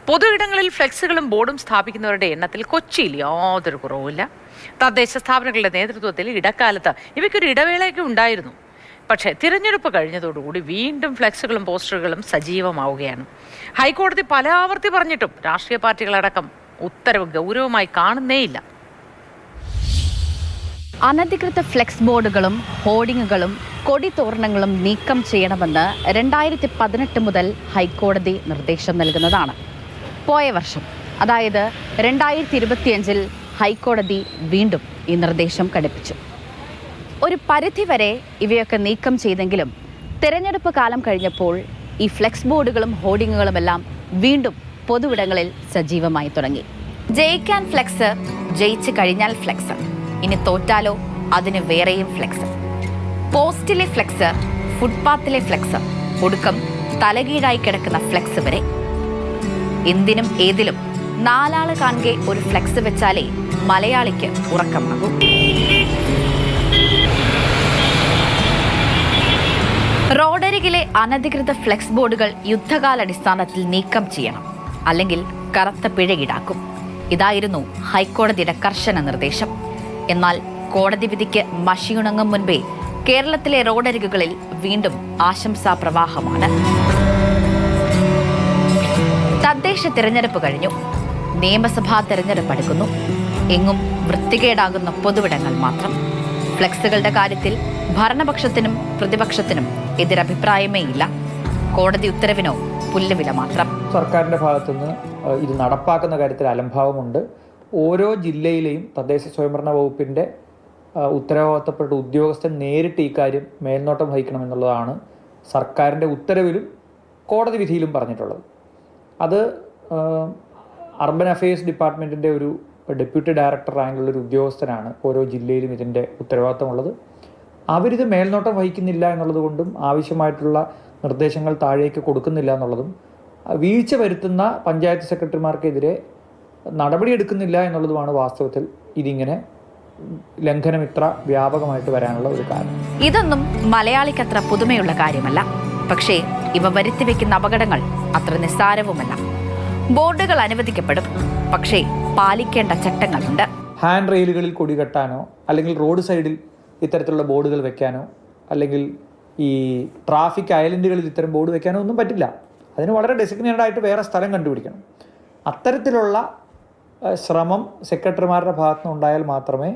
പൊതു ഇടങ്ങളിൽ ഫ്ലെക്സുകളും ബോർഡും സ്ഥാപിക്കുന്നവരുടെ എണ്ണത്തിൽ കൊച്ചിയിൽ യാതൊരു കുറവുമില്ല. തദ്ദേശ സ്ഥാപനങ്ങളുടെ നേതൃത്വത്തിൽ ഇടക്കാലത്ത് ഇവയ്ക്കൊരു ഇടവേളയൊക്കെ ഉണ്ടായിരുന്നു. പക്ഷേ തിരഞ്ഞെടുപ്പ് കഴിഞ്ഞതോടുകൂടി വീണ്ടും ഫ്ലെക്സുകളും പോസ്റ്ററുകളും സജീവമാവുകയാണ്. ഹൈക്കോടതി പല ആവർത്തി പറഞ്ഞിട്ടും രാഷ്ട്രീയ പാർട്ടികളടക്കം ഉത്തരവ് ഗൗരവമായി കാണുന്നേയില്ല. അനധികൃത ഫ്ലെക്സ് ബോർഡുകളും ഹോർഡിങ്ങുകളും കൊടിതോരണങ്ങളും നീക്കം ചെയ്യണമെന്ന് 2018 മുതൽ ഹൈക്കോടതി നിർദ്ദേശം നൽകുന്നതാണ്. പോയ വർഷം, അതായത് 2025 ഹൈക്കോടതി വീണ്ടും ഈ നിർദ്ദേശം കടുപ്പിച്ചു. ഒരു പരിധിവരെ ഇവയൊക്കെ നീക്കം ചെയ്തെങ്കിലും തെരഞ്ഞെടുപ്പ് കാലം കഴിഞ്ഞപ്പോൾ ഈ ഫ്ലെക്സ് ബോർഡുകളും ഹോർഡിങ്ങുകളുമെല്ലാം വീണ്ടും പൊതുവിടങ്ങളിൽ സജീവമായി തുടങ്ങി. ജയിക്കാൻ ഫ്ലെക്സ്, ജയിച്ചു കഴിഞ്ഞാൽ ഫ്ലെക്സ്, ഇനി തോറ്റാലോ അതിന് വേറെയും ഫ്ലെക്സ്. പോസ്റ്റിലെ ഫ്ലെക്സ്, ഫുട്പാത്തിലെ ഫ്ലെക്സ്, ഒടുക്കം തലകീഴായി കിടക്കുന്ന ഫ്ലെക്സ് വരെ. എന്തിനും ഏതിലും നാലാള് കാണുകെ ഒരു ഫ്ലെക്സ് വെച്ചാലേ മലയാളിക്ക് ഉറക്കമാകും. റോഡരികിലെ അനധികൃത ഫ്ലെക്സ് ബോർഡുകൾ യുദ്ധകാലാടിസ്ഥാനത്തിൽ നീക്കം ചെയ്യണം, അല്ലെങ്കിൽ കറുത്ത പിഴ ഈടാക്കും. ഇതായിരുന്നു ഹൈക്കോടതിയുടെ കർശന നിർദ്ദേശം. എന്നാൽ കോടതി വിധിക്ക് മഷിയുണങ്ങും മുൻപേ കേരളത്തിലെ റോഡരികുകളിൽ വീണ്ടും ആശംസാ പ്രവാഹമാണ്. തദ്ദേശ തിരഞ്ഞെടുപ്പ് കഴിഞ്ഞു, നിയമസഭാ തിരഞ്ഞെടുപ്പ് അടുക്കുന്നു. എങ്ങും വൃത്തികേടാകുന്ന പൊതുവിടങ്ങൾ മാത്രം. ഫ്ലെക്സുകളുടെ കാര്യത്തിൽ ഭരണപക്ഷത്തിനും പ്രതിപക്ഷത്തിനും എതിരഭിപ്രായമേ ഇല്ല. കോടതി ഉത്തരവിനോ പുല്ലുവില മാത്രം. സർക്കാരിൻ്റെ ഭാഗത്തുനിന്ന് ഇത് നടപ്പാക്കുന്ന കാര്യത്തിൽ അലംഭാവമുണ്ട്. ഓരോ ജില്ലയിലെയും തദ്ദേശ സ്വയംഭരണ വകുപ്പിൻ്റെ ഉത്തരവാദിത്തപ്പെട്ട ഉദ്യോഗസ്ഥൻ നേരിട്ട് ഈ കാര്യം മേൽനോട്ടം വഹിക്കണമെന്നുള്ളതാണ് സർക്കാരിൻ്റെ ഉത്തരവിലും കോടതി വിധിയിലും പറഞ്ഞിട്ടുള്ളത്. അത് അർബൻ അഫയേഴ്സ് ഡിപ്പാർട്ട്മെൻറ്റിൻ്റെ ഒരു ഡെപ്യൂട്ടി ഡയറക്ടർ റാങ്കിലുള്ളൊരു ഉദ്യോഗസ്ഥനാണ് ഓരോ ജില്ലയിലും ഇതിൻ്റെ ഉത്തരവാദിത്തമുള്ളത്. അവരിത് മേൽനോട്ടം വഹിക്കുന്നില്ല എന്നുള്ളത് കൊണ്ടും ആവശ്യമായിട്ടുള്ള നിർദ്ദേശങ്ങൾ താഴേക്ക് കൊടുക്കുന്നില്ല എന്നുള്ളതും വീഴ്ച വരുത്തുന്ന പഞ്ചായത്ത് സെക്രട്ടറിമാർക്കെതിരെ നടപടിയെടുക്കുന്നില്ല എന്നുള്ളതുമാണ് വാസ്തവത്തിൽ ഇതിങ്ങനെ ലംഘനം ഇത്ര വ്യാപകമായിട്ട് വരാനുള്ള ഒരു കാരണം. ഇതൊന്നും മലയാളിക്ക് അത്ര പുതുമയുള്ള കാര്യമല്ല. പക്ഷേ ഇവ വരുത്തിവെക്കുന്ന അപകടങ്ങൾ അത്ര നിസ്സാരവുമല്ല. ബോർഡുകൾ അനുവദിക്കപ്പെടും, പക്ഷേ പാലിക്കേണ്ട ചട്ടങ്ങളുണ്ട്. ഹാൻഡ് റെയിലുകളിൽ കൊടി കെട്ടാനോ, അല്ലെങ്കിൽ റോഡ് സൈഡിൽ ഇത്തരത്തിലുള്ള ബോർഡുകൾ വെക്കാനോ, അല്ലെങ്കിൽ ഈ ട്രാഫിക് ഐലൻഡുകളിൽ ഇത്തരം ബോർഡ് വെക്കാനോ ഒന്നും പറ്റില്ല. അതിന് വളരെ ഡെസിഗ്നേറ്റഡ് ആയിട്ട് വേറെ സ്ഥലം കണ്ടുപിടിക്കണം. അത്തരത്തിലുള്ള ശ്രമം സെക്രട്ടറിമാരുടെ ഭാഗത്തുനിന്ന് ഉണ്ടായാൽ മാത്രമേ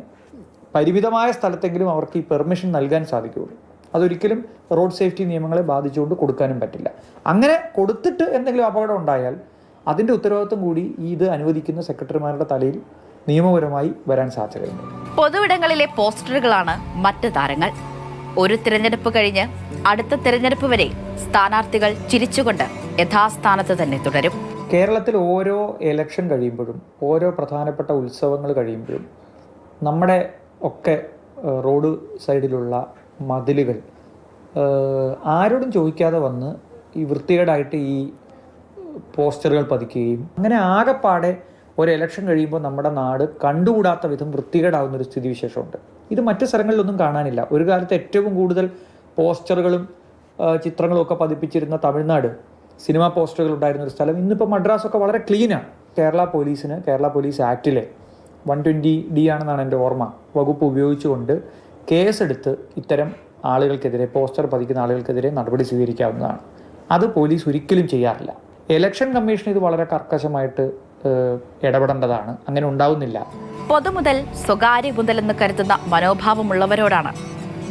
പരിമിതമായ സ്ഥലത്തെങ്കിലും അവർക്ക് ഈ പെർമിഷൻ നൽകാൻ സാധിക്കുകയുള്ളൂ. അതൊരിക്കലും റോഡ് സേഫ്റ്റി നിയമങ്ങളെ ബാധിച്ചുകൊണ്ട് കൊടുക്കാനും പറ്റില്ല. അങ്ങനെ കൊടുത്തിട്ട് എന്തെങ്കിലും അപകടം ഉണ്ടായാൽ അതിൻ്റെ ഉത്തരവാദിത്വം കൂടി ഇത് അനുവദിക്കുന്ന സെക്രട്ടറിമാരുടെ തലയിൽ നിയമപരമായി വരാൻ സാധ്യതയുണ്ട്. പൊതുവിടങ്ങളിലെ പോസ്റ്ററുകളാണ് മറ്റ് താരങ്ങൾ. ഒരു തിരഞ്ഞെടുപ്പ് കഴിഞ്ഞ് അടുത്ത തിരഞ്ഞെടുപ്പ് വരെ സ്ഥാനാർത്ഥികൾ ചിരിച്ചുകൊണ്ട് യഥാസ്ഥാനത്ത് തന്നെ തുടരും. കേരളത്തിൽ ഓരോ എലക്ഷൻ കഴിയുമ്പോഴും, ഓരോ പ്രധാനപ്പെട്ട ഉത്സവങ്ങൾ കഴിയുമ്പോഴും നമ്മുടെ ഒക്കെ റോഡ് സൈഡിലുള്ള മതിലുകൾ ആരോടും ചോദിക്കാതെ വന്ന് ഈ വൃത്തികേടായിട്ട് ഈ പോസ്റ്ററുകൾ പതിക്കുകയും അങ്ങനെ ആകെപ്പാടെ ഒരു എലക്ഷൻ കഴിയുമ്പോൾ നമ്മുടെ നാട് കണ്ടുകൂടാത്ത വിധം വൃത്തികേടാവുന്നൊരു സ്ഥിതിവിശേഷമുണ്ട്. ഇത് മറ്റു സ്ഥലങ്ങളിലൊന്നും കാണാനില്ല. ഒരു കാലത്ത് ഏറ്റവും കൂടുതൽ പോസ്റ്ററുകളും ചിത്രങ്ങളും ഒക്കെ പതിപ്പിച്ചിരുന്ന തമിഴ്നാട് സിനിമാ പോസ്റ്ററുകൾ ഉണ്ടായിരുന്ന ഒരു സ്ഥലം. ഇന്നിപ്പോൾ മദ്രാസൊക്കെ വളരെ ക്ലീനാണ്. കേരള പോലീസ് ആക്ടിലെ 120D ആണെന്നാണ് എൻ്റെ ഓർമ്മ, വകുപ്പ് ഉപയോഗിച്ചുകൊണ്ട് കേസെടുത്ത് ഇത്തരം ആളുകൾക്കെതിരെ, പോസ്റ്റർ പതിക്കുന്ന ആളുകൾക്കെതിരെ നടപടി സ്വീകരിക്കാവുന്നതാണ്. അത് പോലീസ് ഒരിക്കലും ചെയ്യാറില്ല. ഇലക്ഷൻ കമ്മീഷൻ ഇത് വളരെ കർക്കശമായിട്ട് ഇടപെടേണ്ടതാണ്. അങ്ങനെ ഉണ്ടാവുന്നില്ല. പൊതുമുതൽ സ്വകാര്യ മുതലെന്ന് കരുതുന്ന മനോഭാവമുള്ളവരോടാണ്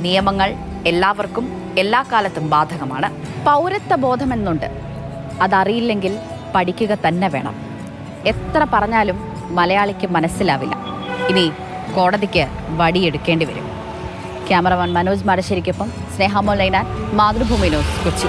നിയമങ്ങൾ എല്ലാവർക്കും എല്ലാ കാലത്തും ബാധകമാണ്. പൗരത്വ ബോധമെന്നുണ്ട്. അതറിയില്ലെങ്കിൽ പഠിക്കുക തന്നെ വേണം. എത്ര പറഞ്ഞാലും മലയാളിക്ക് മനസ്സിലാവില്ല. ഇനി കോടതിക്ക് വടിയെടുക്കേണ്ടി വരും. ക്യാമറമാൻ മനോജ് മാടശ്ശേരിക്കൊപ്പം സ്നേഹമോൾ ലൈനാൻ, മാതൃഭൂമി ന്യൂസ്, കൊച്ചി.